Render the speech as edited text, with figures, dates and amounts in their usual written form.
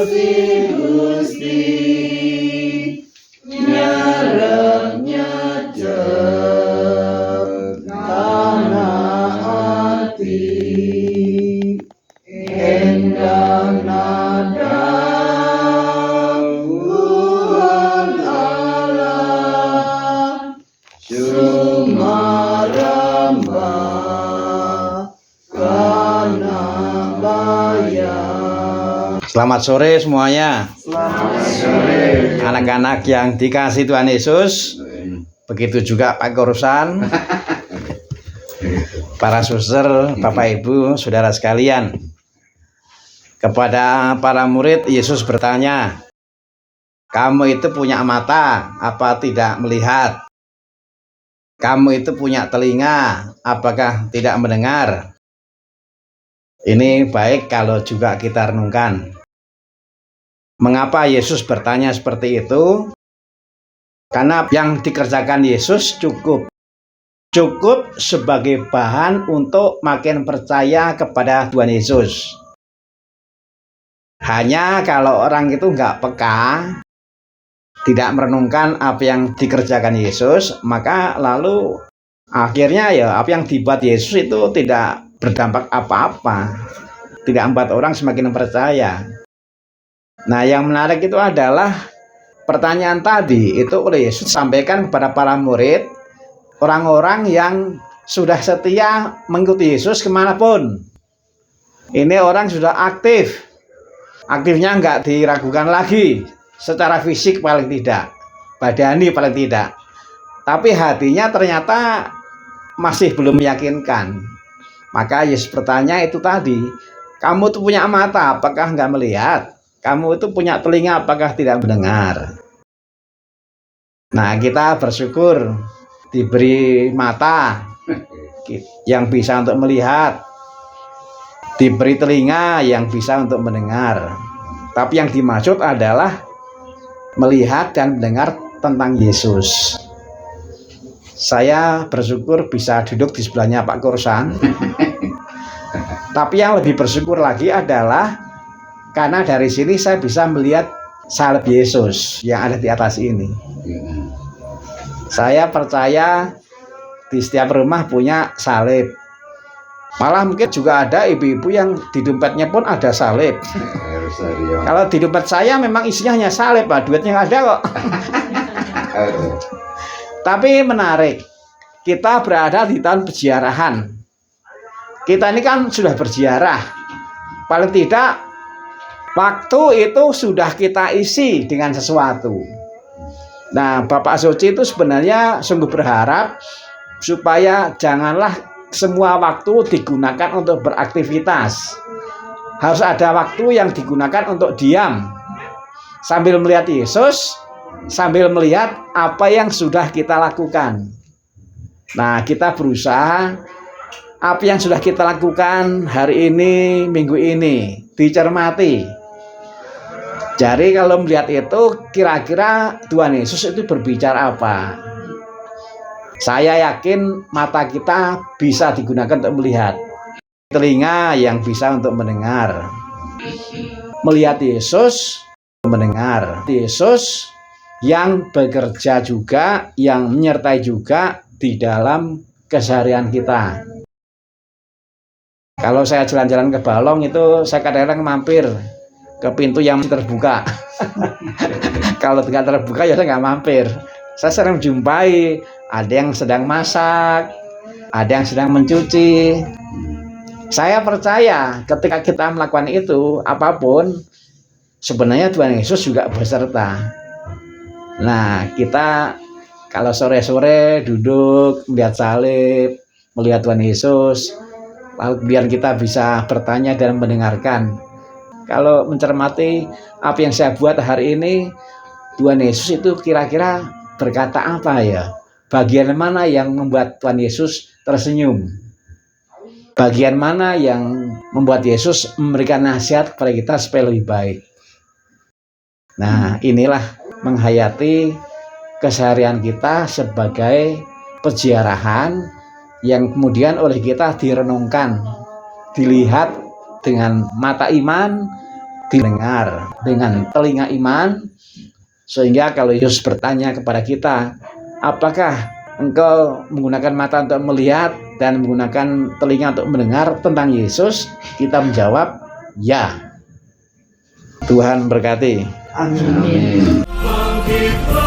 kasih Gusti nyerep nyecep karena hati endang nada Tuhan Allah sumaramba karena bayar. Selamat sore semuanya. Selamat sore Anak-anak yang dikasih Tuhan Yesus. Begitu juga Pak Korusan, para suster, Bapak Ibu, saudara sekalian. Kepada para murid, Yesus bertanya, kamu itu punya mata, apa tidak melihat? Kamu itu punya telinga, apakah tidak mendengar? Ini baik kalau juga kita renungkan. Mengapa Yesus bertanya seperti itu? Karena yang dikerjakan Yesus cukup sebagai bahan untuk makin percaya kepada Tuhan Yesus. Hanya kalau orang itu nggak peka, tidak merenungkan apa yang dikerjakan Yesus, maka lalu akhirnya ya apa yang dibuat Yesus itu tidak berdampak apa-apa, tidak membuat orang semakin percaya. Nah, yang menarik itu adalah pertanyaan tadi itu oleh Yesus sampaikan kepada para murid, orang-orang yang sudah setia mengikuti Yesus kemanapun. Ini orang sudah aktifnya nggak diragukan lagi, secara fisik paling tidak, badani paling tidak, tapi hatinya ternyata masih belum meyakinkan. Maka Yesus bertanya itu tadi, kamu tuh punya mata, apakah nggak melihat? Kamu itu punya telinga, apakah tidak mendengar? Nah, kita bersyukur diberi mata yang bisa untuk melihat, diberi telinga yang bisa untuk mendengar. Tapi yang dimaksud adalah melihat dan mendengar tentang Yesus. Saya bersyukur bisa duduk di sebelahnya Pak Korusan. Tapi yang lebih bersyukur lagi adalah karena dari sini saya bisa melihat salib Yesus yang ada di atas ini. Saya percaya di setiap rumah punya salib. Malah mungkin juga ada ibu-ibu yang di dompetnya pun ada salib. Kalau di dompet saya memang isinya hanya salib, Pak. Duitnya nggak ada kok. Tapi menarik, kita berada di tahun peziarahan. Kita ini kan sudah berziarah. Paling tidak waktu itu sudah kita isi dengan sesuatu. Nah, Bapak Soci itu sebenarnya sungguh berharap supaya janganlah semua waktu digunakan untuk beraktivitas. Harus ada waktu yang digunakan untuk diam, sambil melihat Yesus, sambil melihat apa yang sudah kita lakukan. Nah, kita berusaha apa yang sudah kita lakukan hari ini, minggu ini, dicermati. Jadi kalau melihat itu, kira-kira Tuhan Yesus itu berbicara apa? Saya yakin mata kita bisa digunakan untuk melihat, telinga yang bisa untuk mendengar, melihat Yesus, mendengar Yesus yang bekerja juga, yang menyertai juga di dalam keseharian kita. Kalau saya jalan-jalan ke Balong itu, saya kadang-kadang mampir ke pintu yang terbuka. Kalau tidak terbuka ya saya nggak mampir. Saya sering jumpai ada yang sedang masak, ada yang sedang mencuci. Saya percaya ketika kita melakukan itu apapun, sebenarnya Tuhan Yesus juga beserta. Nah, kita kalau sore-sore duduk melihat salib, melihat Tuhan Yesus, lalu biar kita bisa bertanya dan mendengarkan. Kalau mencermati apa yang saya buat hari ini, Tuhan Yesus itu kira-kira berkata apa ya? Bagian mana yang membuat Tuhan Yesus tersenyum? Bagian mana yang membuat Yesus memberikan nasihat kepada kita supaya lebih baik? Nah, inilah menghayati keseharian kita sebagai peziarahan yang kemudian oleh kita direnungkan, dilihat dengan mata iman, didengar dengan telinga iman, sehingga kalau Yesus bertanya kepada kita, apakah engkau menggunakan mata untuk melihat dan menggunakan telinga untuk mendengar tentang Yesus, kita menjawab ya. Tuhan berkati. Amin. Bangkitlah